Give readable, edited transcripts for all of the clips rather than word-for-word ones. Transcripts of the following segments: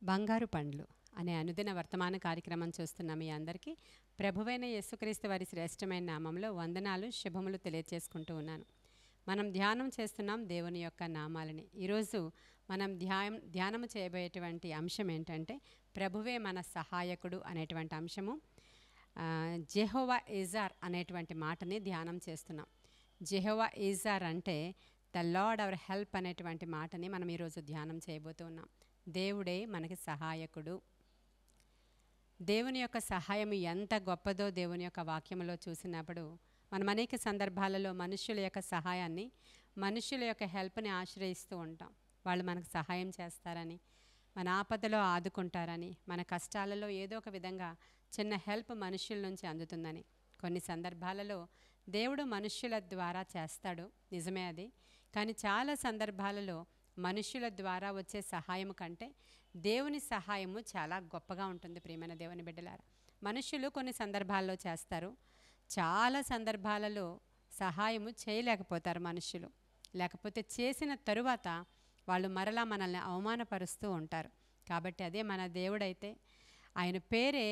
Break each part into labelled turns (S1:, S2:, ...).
S1: బంగారు పండ్లు అనే అనుదిన వర్తమాన కార్యక్రమం చూస్తున్న మీ అందరికీ ప్రభువైన యేసుక్రీస్తు వారి శ్రేష్టమైన నామంలో వందనాలు శుభములు తెలియజేసుకుంటూ ఉన్నాను. మనం ధ్యానం చేస్తున్నాం దేవుని యొక్క నామాలని. ఈరోజు మనం ధ్యానం చేయబోయేటువంటి అంశం ఏంటంటే ప్రభువే మన సహాయకుడు అనేటువంటి అంశము. జెహోవా ఈజార్ అనేటువంటి మాటని ధ్యానం చేస్తున్నాం. జెహోవా ఈజార్ అంటే ద లార్డ్ అవర్ హెల్ప్ అనేటువంటి మాటని మనం ఈరోజు ధ్యానం చేయబోతున్నాం. దేవుడే మనకి సహాయకుడు. దేవుని యొక్క సహాయం ఎంత గొప్పదో దేవుని యొక్క వాక్యంలో చూసినప్పుడు మనం అనేక సందర్భాలలో మనుషుల యొక్క సహాయాన్ని, మనుషుల యొక్క హెల్ప్ని ఆశ్రయిస్తూ ఉంటాం. వాళ్ళు మనకు సహాయం చేస్తారని, మన ఆపదలో ఆదుకుంటారని, మన కష్టాలలో ఏదో ఒక విధంగా చిన్న హెల్ప్ మనుషుల నుంచి అందుతుందని. కొన్ని సందర్భాలలో దేవుడు మనుష్యుల ద్వారా చేస్తాడు, నిజమే అది. కానీ చాలా సందర్భాలలో మనుషుల ద్వారా వచ్చే సహాయం కంటే దేవుని సహాయము చాలా గొప్పగా ఉంటుంది. ప్రియమైన దేవుని బిడ్డలారా, మనుషులు కొన్ని సందర్భాల్లో చేస్తారు, చాలా సందర్భాలలో సహాయము చేయలేకపోతారు మనుషులు. లేకపోతే చేసిన తరువాత వాళ్ళు మరలా మనల్ని అవమానపరుస్తూ ఉంటారు. కాబట్టి అదే మన దేవుడైతే ఆయన పేరే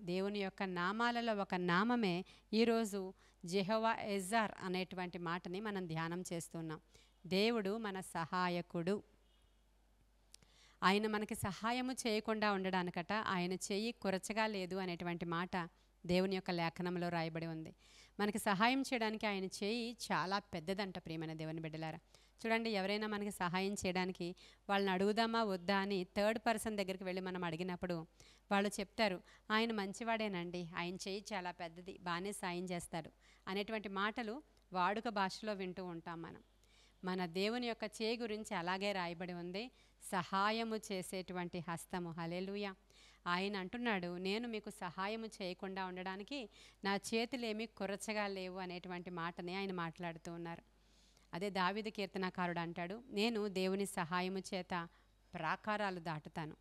S1: దేవుని యొక్క నామాలలో ఒక నామమే ఈరోజు జెహోవా ఎజార్ అనేటువంటి మాటని మనం ధ్యానం చేస్తున్నాం. దేవుడు మన సహాయకుడు. ఆయన మనకి సహాయము చేయకుండా ఉండడానికట ఆయన చెయ్యి కొరచగా లేదు అనేటువంటి మాట దేవుని యొక్క లేఖనంలో రాయబడి ఉంది. మనకి సహాయం చేయడానికి ఆయన చేయి చాలా పెద్దదంట. ప్రియమైన దేవుని బిడ్డలారా, చూడండి, ఎవరైనా మనకి సహాయం చేయడానికి వాళ్ళని అడుగుదామా వద్దా అని థర్డ్ పర్సన్ దగ్గరికి వెళ్ళి మనం అడిగినప్పుడు వాళ్ళు చెప్తారు, ఆయన మంచివాడేనండి, ఆయన చేయి చాలా పెద్దది, బాగానే సాయం చేస్తాడు అనేటువంటి మాటలు వాడుక భాషలో వింటూ ఉంటాం మనం. మన దేవుని యొక్క చేయి గురించి అలాగే రాయబడి ఉంది, సహాయము చేసేటువంటి హస్తము. హల్లెలూయా. ఆయన అంటున్నాడు, నేను మీకు సహాయము చేయకుండా ఉండడానికి నా చేతులేమీ కొరచగా లేవు అనేటువంటి మాటని ఆయన మాట్లాడుతూ ఉన్నారు. అదే దావీదు కీర్తనకారుడు అంటాడు, నేను దేవుని సహాయము చేత ప్రాకారాలు దాటుతాను,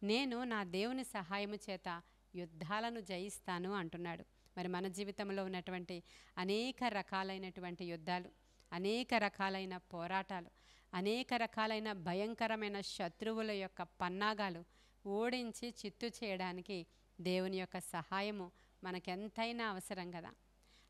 S1: నేను నా దేవుని సహాయము చేత యుద్ధాలను జయిస్తాను అంటున్నాడు. మరి మన జీవితంలో ఉన్నటువంటి అనేక రకాలైనటువంటి యుద్ధాలు, అనేక రకాలైన పోరాటాలు, అనేక రకాలైన భయంకరమైన శత్రువుల యొక్క పన్నాగాలు ఓడించి చిత్తు చేయడానికి దేవుని యొక్క సహాయము మనకెంతైనా అవసరం కదా.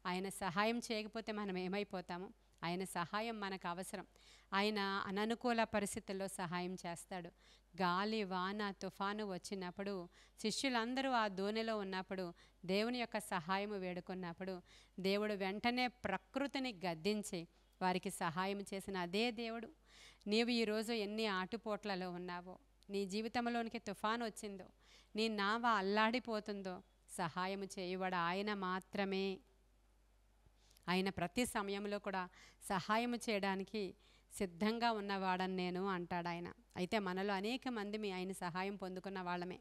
S1: ఆయన సహాయం చేయకపోతే మనం ఏమైపోతాము? ఆయన సహాయం మనకు అవసరం. ఆయన అననుకూల పరిస్థితుల్లో సహాయం చేస్తాడు. గాలి, వాన, తుఫాను వచ్చినప్పుడు శిష్యులందరూ ఆ దోణిలో ఉన్నప్పుడు దేవుని యొక్క సహాయము వేడుకున్నప్పుడు దేవుడు వెంటనే ప్రకృతిని గద్దించి వారికి సహాయం చేసిన అదే దేవుడు నీవు ఈరోజు ఎన్ని ఆటుపోట్లలో ఉన్నావో, నీ జీవితంలోనికి తుఫాను వచ్చిందో, నీ నావ అల్లాడిపోతుందో, సహాయం చేయువాడు ఆయన మాత్రమే. ఆయన ప్రతి సమయంలో కూడా సహాయం చేయడానికి సిద్ధంగా ఉన్నవాడని నేను అంటాడు ఆయన. అయితే మనలో అనేక మంది ఆయన సహాయం పొందుకున్న వాళ్ళమే.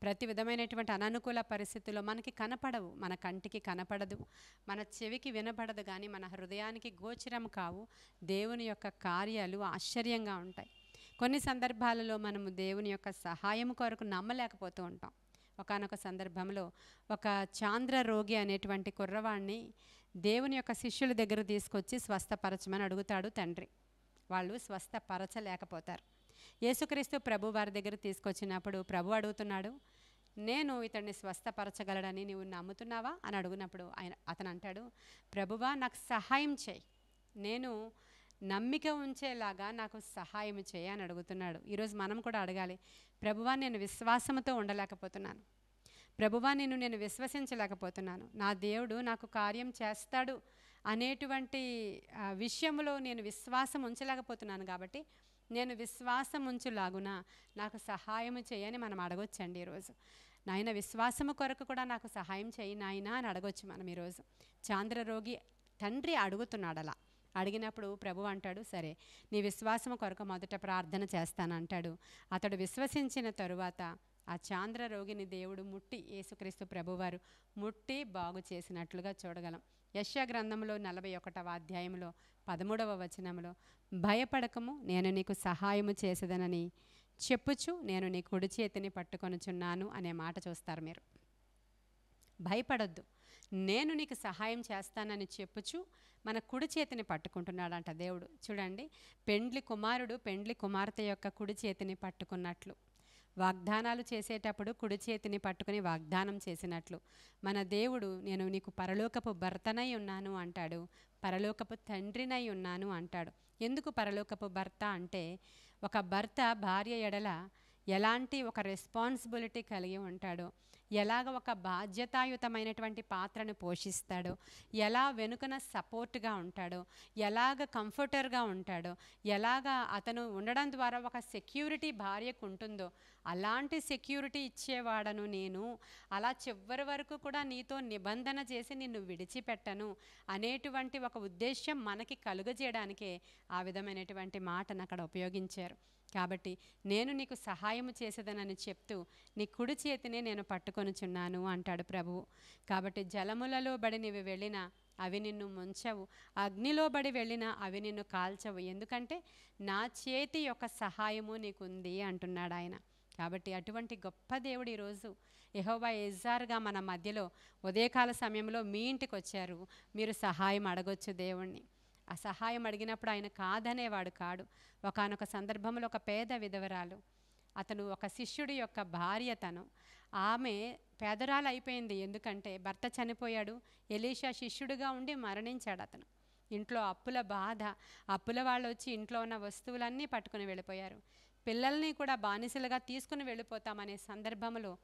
S1: ప్రతి విధమైనటువంటి అననుకూల పరిస్థితుల్లో మనకి కనపడవు, మన కంటికి కనపడదు, మన చెవికి వినపడదు, కానీ మన హృదయానికి గోచరం కావు దేవుని యొక్క కార్యాలు ఆశ్చర్యంగా ఉంటాయి. కొన్ని సందర్భాలలో మనము దేవుని యొక్క సహాయం కొరకు నమ్మలేకపోతూ ఉంటాం. ఒకానొక సందర్భంలో ఒక చాంద్ర రోగి అనేటువంటి కుర్రవాడిని దేవుని యొక్క శిష్యుల దగ్గర తీసుకొచ్చి స్వస్థపరచమని అడుగుతాడు తండ్రి. వాళ్ళు స్వస్థపరచలేకపోతారు. యేసుక్రీస్తు ప్రభు వారి దగ్గర తీసుకొచ్చినప్పుడు ప్రభు అడుగుతున్నాడు, నేను ఇతన్ని స్వస్థపరచగలడని నీవు నమ్ముతున్నావా అని అడుగునప్పుడు అతను అంటాడు, ప్రభువా నాకు సహాయం చేయి, నేను నమ్మిక ఉంచేలాగా నాకు సహాయం చేయి అని అడుగుతున్నాడు. ఈరోజు మనం కూడా అడగాలి, ప్రభువా నేను విశ్వాసంతో ఉండలేకపోతున్నాను, ప్రభువా నేను విశ్వసించలేకపోతున్నాను, నా దేవుడు నాకు కార్యం చేస్తాడు అనేటువంటి విషయంలో నేను విశ్వాసం ఉంచలేకపోతున్నాను, కాబట్టి నేను విశ్వాసం ఉంచులాగున నాకు సహాయం చేయని మనం అడగొచ్చండి ఈరోజు. నాయన విశ్వాసము కొరకు కూడా నాకు సహాయం చేయి నాయన అని అడగొచ్చు మనం ఈరోజు. చాంద్ర రోగి తండ్రి అడుగుతున్నాడు. అలా అడిగినప్పుడు ప్రభు అంటాడు, సరే నీ విశ్వాసము కొరకు మొదట ప్రార్థన చేస్తానంటాడు. అతడు విశ్వసించిన తరువాత ఆ చాంద్ర రోగిని దేవుడు ముట్టి, యేసుక్రీస్తు ప్రభువారు ముట్టి బాగు చేసినట్లుగా చూడగలం. యెషయా గ్రంథంలో 41వ అధ్యాయంలో 13వ వచనంలో, భయపడకము నేను నీకు సహాయము చేసేదనని చెప్పుచు నేను నీ కుడి చేతిని పట్టుకొనుచున్నాను అనే మాట చూస్తారు మీరు. భయపడొద్దు, నేను నీకు సహాయం చేస్తానని చెప్పుచు మన కుడి చేతిని పట్టుకుంటున్నాడంట దేవుడు. చూడండి, పెండ్లి కుమారుడు పెండ్లి కుమార్తె యొక్క కుడి చేతిని పట్టుకున్నట్లు, వాగ్దానాలు చేసేటప్పుడు కుడి చేతిని పట్టుకుని వాగ్దానం చేసినట్లు మన దేవుడు నేను నీకు పరలోకపు భర్తనై ఉన్నాను అంటాడు, పరలోకపు తండ్రినై ఉన్నాను అంటాడు. ఎందుకు పరలోకపు భర్త అంటే, ఒక భర్త భార్య ఎడల ఎలాంటి ఒక రెస్పాన్సిబిలిటీ కలిగి ఉంటాడో, ఎలాగ ఒక బాధ్యతాయుతమైనటువంటి పాత్రను పోషిస్తాడో, ఎలా వెనుకన సపోర్ట్గా ఉంటాడో, ఎలాగ కంఫర్టర్గా ఉంటాడో, ఎలాగ అతను ఉండడం ద్వారా ఒక సెక్యూరిటీ భార్యకు ఉంటుందో అలాంటి సెక్యూరిటీ ఇచ్చేవాడను నేను, అలా చివరి వరకు కూడా నీతో నిబంధన చేసి నిన్ను విడిచిపెట్టను అనేటువంటి ఒక ఉద్దేశం మనకి కలుగజేయడానికే ఆ విధమైనటువంటి మాటను అక్కడ ఉపయోగించారు. కాబట్టి నేను నీకు సహాయము చేసేదనని చెప్తూ నీ కుడి చేతినే నేను పట్టుకొనుచున్నాను అంటాడు ప్రభువు. కాబట్టి జలములలో బడి నీవు వెళ్ళినా అవి నిన్ను ముంచవు, అగ్నిలో బడి వెళ్ళినా అవి నిన్ను కాల్చవు, ఎందుకంటే నా చేతి యొక్క సహాయము నీకుంది అంటున్నాడు ఆయన. కాబట్టి అటువంటి గొప్ప దేవుడు ఈరోజు యెహోవా ఎజ్జారుగా మన మధ్యలో ఉదయకాల సమయంలో మీ ఇంటికి వచ్చారు. మీరు సహాయం అడగొచ్చు దేవుణ్ణి. ఆ సహాయం అడిగినప్పుడు ఆయన కాదనేవాడు కాడు. ఒకానొక సందర్భంలో ఒక పేద విధవరాలు, అతను ఒక శిష్యుడి యొక్క భార్య, ఆమె పేదరాలు అయిపోయింది. ఎందుకంటే భర్త చనిపోయాడు, ఎలీషా శిష్యుడిగా ఉండి మరణించాడు. అతను ఇంట్లో అప్పుల బాధ, అప్పుల వాళ్ళు వచ్చి ఇంట్లో ఉన్న వస్తువులన్నీ పట్టుకుని వెళ్ళిపోయారు, పిల్లల్ని కూడా బానిసలుగా తీసుకుని వెళ్ళిపోతామనే సందర్భంలో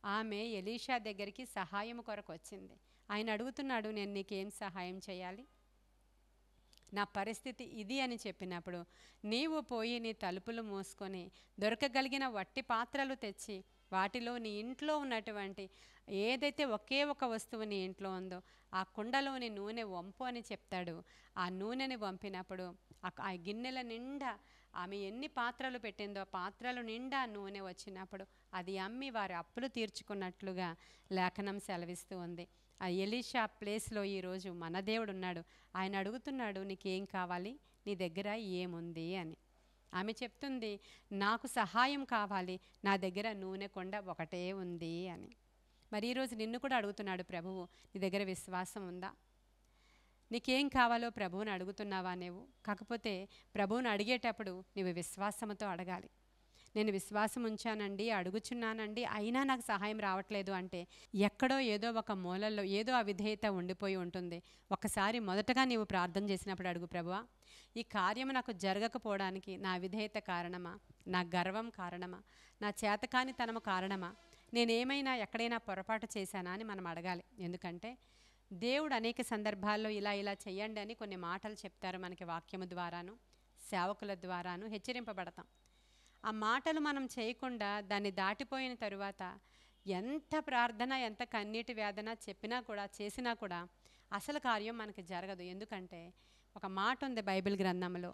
S1: ఆమె ఎలీషా దగ్గరికి సహాయం కొరకు వచ్చింది. ఆయన అడుగుతున్నాడు, నేను నీకేం సహాయం చేయాలి, నా పరిస్థితి ఇది అని చెప్పినప్పుడు, నీవు పోయి నీ తలుపులు మూసుకొని దొరకగలిగిన వట్టి పాత్రలు తెచ్చి వాటిలో నీ ఇంట్లో ఉన్నటువంటి ఏదైతే ఒకే ఒక వస్తువు నీ ఇంట్లో ఉందో ఆ కుండలోని నూనె వంపు అని చెప్తాడు. ఆ నూనెని వంపినప్పుడు ఆ గిన్నెల నిండా ఆమె ఎన్ని పాత్రలు పెట్టిందో ఆ పాత్రలు నిండా నూనె వచ్చినప్పుడు అది అమ్మి వారి అప్పులు తీర్చుకున్నట్లుగా లేఖనం సెలవిస్తూ ఉంది. ఆ ఎలీషా ప్లేస్లో ఈరోజు మన దేవుడు ఉన్నాడు. ఆయన అడుగుతున్నాడు, నీకేం కావాలి, నీ దగ్గర ఏముంది అని. ఆమె చెప్తుంది, నాకు సహాయం కావాలి, నా దగ్గర నూనె కొండ ఒకటే ఉంది అని. మరి ఈరోజు నిన్ను కూడా అడుగుతున్నాడు ప్రభువు, నీ దగ్గర విశ్వాసం ఉందా? నీకేం కావాలో ప్రభువుని అడుగుతున్నావా నువ్వు? కాకపోతే ప్రభువుని అడిగేటప్పుడు నువ్వు విశ్వాసంతో అడగాలి. నేను విశ్వాసం ఉంచానండి, అడుగుచున్నానండి, అయినా నాకు సహాయం రావట్లేదు అంటే ఎక్కడో ఏదో ఒక మూలల్లో ఏదో అవిధేయత ఉండిపోయి ఉంటుంది. ఒకసారి మొదటగా నీవు ప్రార్థన చేసినప్పుడు అడుగు, ప్రభువా ఈ కార్యం నాకు జరగకపోవడానికి నా అవిధేయత కారణమా, నా గర్వం కారణమా, నా చేతకానితనము కారణమా, నేనేమైనా ఎక్కడైనా పొరపాటు చేశానా అని మనం అడగాలి. ఎందుకంటే దేవుడు అనేక సందర్భాల్లో ఇలా చేయండి అని కొన్ని మాటలు చెప్తారు మనకి, వాక్యము ద్వారాను సేవకుల ద్వారాను హెచ్చరింపబడతాం. ఆ మాటలు మనం చేయకుండా దాన్ని దాటిపోయిన తరువాత ఎంత ప్రార్థన ఎంత కన్నీటి వేదన చెప్పినా కూడా చేసినా కూడా అసలు కార్యం మనకి జరగదు. ఎందుకంటే ఒక మాట ఉంది బైబిల్ గ్రంథంలో,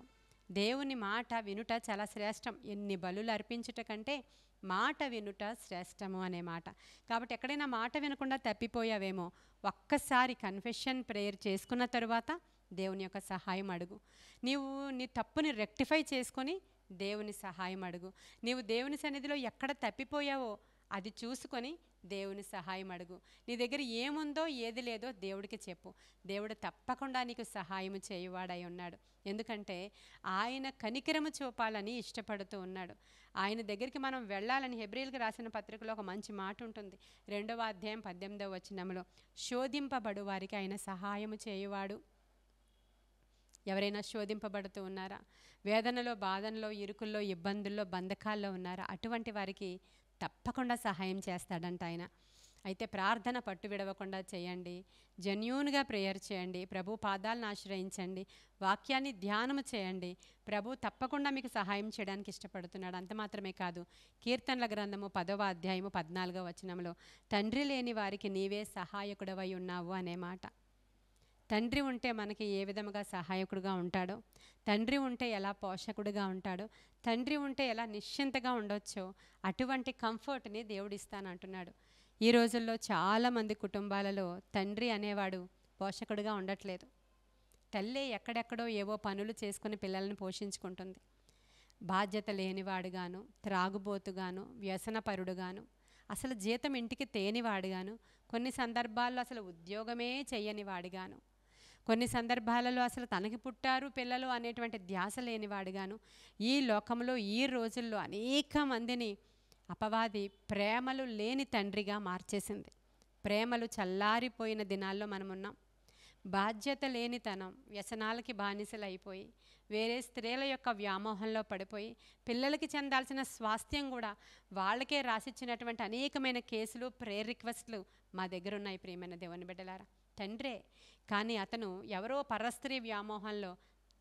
S1: దేవుని మాట వినుట చాలా శ్రేష్టం, ఎన్ని బలులు అర్పించుట కంటే మాట వినుట శ్రేష్టము అనే మాట. కాబట్టి ఎక్కడైనా మాట వినకుండా తప్పిపోయావేమో, ఒక్కసారి కన్ఫెషన్ ప్రేయర్ చేసుకున్న తరువాత దేవుని యొక్క సహాయం అడుగు. నీవు నీ తప్పుని రెక్టిఫై చేసుకొని దేవుని సహాయం అడుగు. నీవు దేవుని సన్నిధిలో ఎక్కడ తప్పిపోయావో అది చూసుకొని దేవుని సహాయం అడుగు. నీ దగ్గర ఏముందో ఏది లేదో దేవుడికి చెప్పు. దేవుడు తప్పకుండా నీకు సహాయం చేయువాడై ఉన్నాడు. ఎందుకంటే ఆయన కనికరము చూపాలని ఇష్టపడుతూ ఉన్నాడు. ఆయన దగ్గరికి మనం వెళ్ళాలని హెబ్రీయులకు రాసిన పత్రికలో ఒక మంచి మాట ఉంటుంది. 2వ అధ్యాయం 18వ వచనంలో, శోధింపబడు వారికి ఆయన సహాయము చేయువాడు. ఎవరైనా శోధింపబడుతూ ఉన్నారా? వేదనలో, బాధనలో, ఇరుకుల్లో, ఇబ్బందుల్లో, బంధకాల్లో ఉన్నారా? అటువంటి వారికి తప్పకుండా సహాయం చేస్తాడంట ఆయన. అయితే ప్రార్థన పట్టు విడవకుండా చేయండి, జెన్యూన్గా ప్రేయర్ చేయండి, ప్రభు పాదాలను ఆశ్రయించండి, వాక్యాన్ని ధ్యానము చేయండి. ప్రభు తప్పకుండా మీకు సహాయం చేయడానికి ఇష్టపడుతున్నాడు. అంత మాత్రమే కాదు, కీర్తనల గ్రంథము 10వ అధ్యాయము 14వ వచనంలో, తండ్రి లేని వారికి నీవే సహాయకుడవై ఉన్నావు అనే మాట. తండ్రి ఉంటే మనకి ఏ విధముగా సహాయకుడుగా ఉంటాడో, తండ్రి ఉంటే ఎలా పోషకుడుగా ఉంటాడో, తండ్రి ఉంటే ఎలా నిశ్చింతగా ఉండొచ్చో అటువంటి కంఫర్ట్ని దేవుడు ఇస్తానంటున్నాడు. ఈ రోజుల్లో చాలామంది కుటుంబాలలో తండ్రి అనేవాడు పోషకుడుగా ఉండట్లేదు. తల్లి ఎక్కడెక్కడో ఏవో పనులు చేసుకుని పిల్లల్ని పోషించుకుంటుంది. బాధ్యత లేనివాడుగాను, త్రాగుబోతుగాను, వ్యసనపరుడుగాను, అసలు జీతం ఇంటికి తేనివాడుగాను, కొన్ని సందర్భాల్లో అసలు ఉద్యోగమే చేయని వాడిగాను, కొన్ని సందర్భాలలో అసలు తనకి పుట్టారు పిల్లలు అనేటువంటి ధ్యాస లేనివాడుగాను, ఈ లోకంలో ఈ రోజుల్లో అనేక మందిని అపవాది ప్రేమలు లేని తండ్రిగా మార్చేసింది. ప్రేమలు చల్లారిపోయిన దినాల్లో మనమున్నాం. బాధ్యత లేనితనం, వ్యసనాలకి బానిసలు అయిపోయి, వేరే స్త్రీల యొక్క వ్యామోహంలో పడిపోయి, పిల్లలకి చెందాల్సిన స్వాస్థ్యం కూడా వాళ్ళకే రాసిచ్చినటువంటి అనేకమైన కేసులు, ప్రేయర్ రిక్వెస్ట్లు మా దగ్గర ఉన్నాయి. ప్రియమైన దేవుని బిడ్డలారా, తండ్రే, కానీ అతను ఎవరో పరస్త్రీ వ్యామోహంలో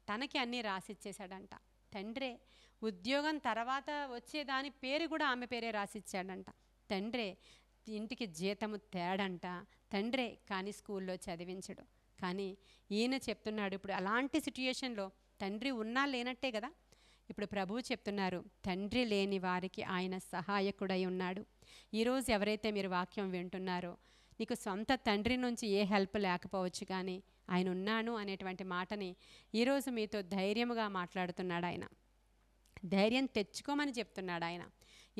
S1: తనకి అన్నీ రాసిచ్చేశాడంట. తండ్రే, ఉద్యోగం తర్వాత వచ్చేదాని పేరు కూడా ఆమె పేరే రాసిచ్చాడంట. తండ్రే, ఇంటికి జీతము తేడంట. తండ్రే, కానీ స్కూల్లో చదివించడు. కానీ ఈయన చెప్తున్నాడు, ఇప్పుడు అలాంటి సిట్యుయేషన్లో తండ్రి ఉన్నా లేనట్టే కదా. ఇప్పుడు ప్రభువు చెప్తున్నారు, తండ్రి లేని వారికి ఆయన సహాయకుడై ఉన్నాడు. ఈరోజు ఎవరైతే మీరు వాక్యం వింటున్నారో, నీకు సొంత తండ్రి నుంచి ఏ హెల్ప్ లేకపోవచ్చు, కానీ ఆయన ఉన్నాను అనేటువంటి మాటని ఈరోజు మీతో ధైర్యముగా మాట్లాడుతున్నాడు. ఆయన ధైర్యం తెచ్చుకోమని చెప్తున్నాడు. ఆయన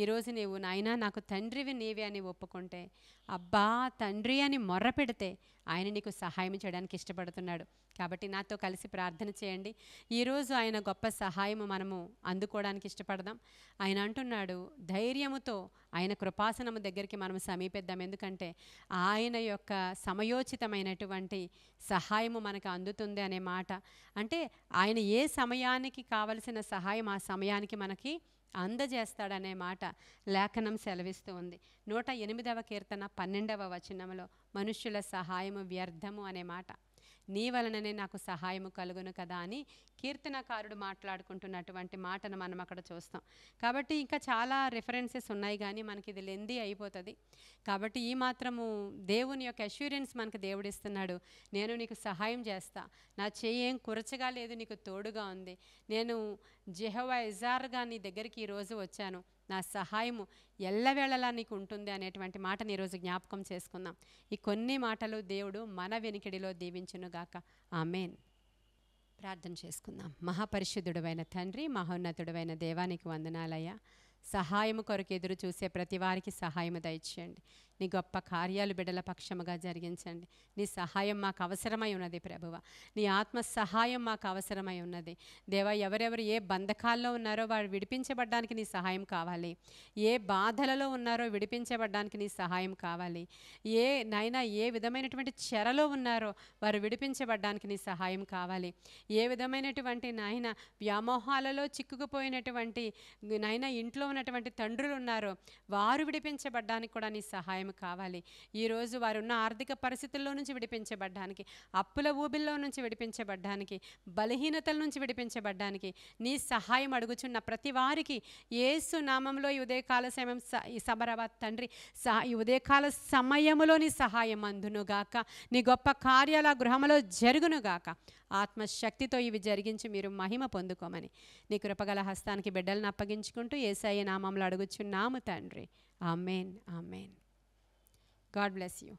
S1: ఈరోజు నీవు, నాయనా నాకు తండ్రివి నీవే అని ఒప్పుకుంటే, అబ్బా తండ్రి అని మొర్ర పెడితే ఆయన నీకు సహాయం చేయడానికి ఇష్టపడుతున్నాడు. కాబట్టి నాతో కలిసి ప్రార్థన చేయండి. ఈరోజు ఆయన గొప్ప సహాయము మనము అందుకోవడానికి ఇష్టపడదాం. ఆయన అంటున్నాడు, ధైర్యముతో ఆయన కృపాసనము దగ్గరికి మనం సమీపిద్దాం. ఎందుకంటే ఆయన యొక్క సమయోచితమైనటువంటి సహాయము మనకు అందుతుంది అనే మాట. అంటే ఆయన ఏ సమయానికి కావలసిన సహాయం ఆ సమయానికి మనకి అందజేస్తాడనే మాట లేఖనం సెలవిస్తూ ఉంది. 108వ కీర్తన 12వ వచనంలో మనుష్యుల సహాయము వ్యర్థము అనే మాట, నీ వలననే నాకు సహాయము కలుగును కదా అని కీర్తనకారుడు మాట్లాడుకుంటున్నటువంటి మాటను మనం అక్కడ చూస్తాం. కాబట్టి ఇంకా చాలా రిఫరెన్సెస్ ఉన్నాయి, కానీ మనకి ఇది లెందీ అయిపోతుంది. కాబట్టి ఈ మాత్రము దేవుని యొక్క అష్యూరెన్స్ మనకు దేవుడిస్తున్నాడు. నేను నీకు సహాయం చేస్తా, నా చెయ్యి ఏం కురచగా లేదు, నీకు తోడుగా ఉంది, నేను జెహోవా ఎజార్గా నీ దగ్గరికి ఈరోజు వచ్చాను, నా సహాయము ఎల్లవేళలా నీకు ఉంటుంది అనేటువంటి మాటని ఈరోజు జ్ఞాపకం చేసుకుందాం. ఈ కొన్ని మాటలు దేవుడు మన వెనికిడిలో దీవించునుగాక. ఆమేన్. ప్రార్థన చేసుకుందాం. మహాపరిశుద్ధుడైన తండ్రి, మహోన్నతుడైన దేవానికి వందనాలయ్యా. సహాయము కొరకు ఎదురు చూసే ప్రతి వారికి సహాయము దయచేయండి. నీ గొప్ప కార్యాలు బిడ్డల పక్షముగా జరిగించండి. నీ సహాయం మాకు అవసరమై ఉన్నది ప్రభువ, నీ ఆత్మ సహాయం మాకు అవసరమై ఉన్నది దేవా. ఎవరెవరు ఏ బంధకాల్లో ఉన్నారో వారు విడిపించబడ్డానికి నీ సహాయం కావాలి. ఏ బాధలలో ఉన్నారో విడిపించబడ్డానికి నీ సహాయం కావాలి. నైనా ఏ విధమైనటువంటి చెరలో ఉన్నారో వారు విడిపించబడ్డానికి నీ సహాయం కావాలి. ఏ విధమైనటువంటి నాయన వ్యామోహాలలో చిక్కుకుపోయినటువంటి నాయన ఇంట్లో ఉన్నటువంటి తండ్రులు ఉన్నారో వారు విడిపించబడ్డానికి కూడా నీ సహాయం కావాలి. ఈరోజు వారు ఉన్న ఆర్థిక పరిస్థితుల్లో నుంచి విడిపించబడ్డానికి, అప్పుల ఊబిల్లో నుంచి విడిపించబడ్డానికి, బలహీనతల నుంచి విడిపించబడ్డానికి నీ సహాయం అడుగుచున్న ప్రతి వారికి యేసు నామంలో ఈ ఉదయకాల సమయం సబరాబాద్ తండ్రి ఈ ఉదయకాల సమయములో నీ సహాయం అందునుగాక. నీ గొప్ప కార్యాల గృహములో జరుగునుగాక. ఆత్మశక్తితో ఇవి జరిగించి మీరు మహిమ పొందుకోమని నీ కృపగల హస్తానికి బిడ్డలను అప్పగించుకుంటూ యేసయ్య నామంలో అడుగుచున్నాము తండ్రి. ఆమేన్. ఆమేన్. God bless you.